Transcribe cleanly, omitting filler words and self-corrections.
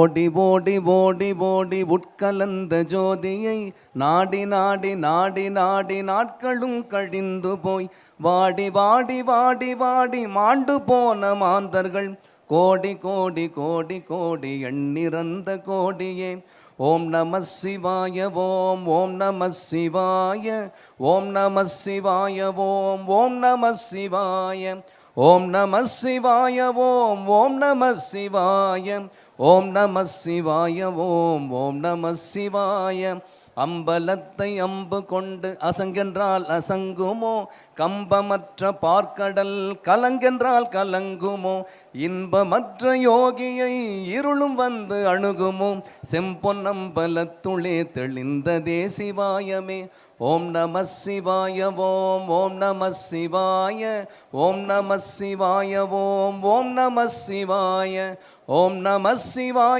ஓடி ஓடி ஓடி ஓடி உட்கலந்த ஜோதியை நாடி நாடி நாடி நாடி நாட்களும் கழிந்து போய் வாடி வாடி வாடி வாடி மாண்டு போன மாந்தர்கள் கோடி கோடி கோடி கோடி எண்ணிறந்த கோடியே. ஓம் நம சிவாய ஓம் ஓம் நம சிவாய ஓம் நம சிவாய ஓம் ஓம் நம சிவாய ஓம் நம சிவாய ஓம் ஓம் நம சிவாய ஓம் நம சிவாய ஓம் ஓம் நம சிவாய. அம்பலத்தை அம்பு கொண்டு அசங்கென்றால் அசங்குமோ, கம்பமற்ற பார்க்கடல் கலங்கென்றால் கலங்குமோ, இன்பமற்ற யோகியை இருளும் வந்து அணுகுமோ, செம்பொன்னம்பலத்துளே தெளிந்ததே சிவாயமே. ஓம் நம சிவாய ஓம் ஓம் நம சிவாய ஓம் நம சிவாய ஓம் ஓம் நம சிவாய ஓம் நம சிவாய.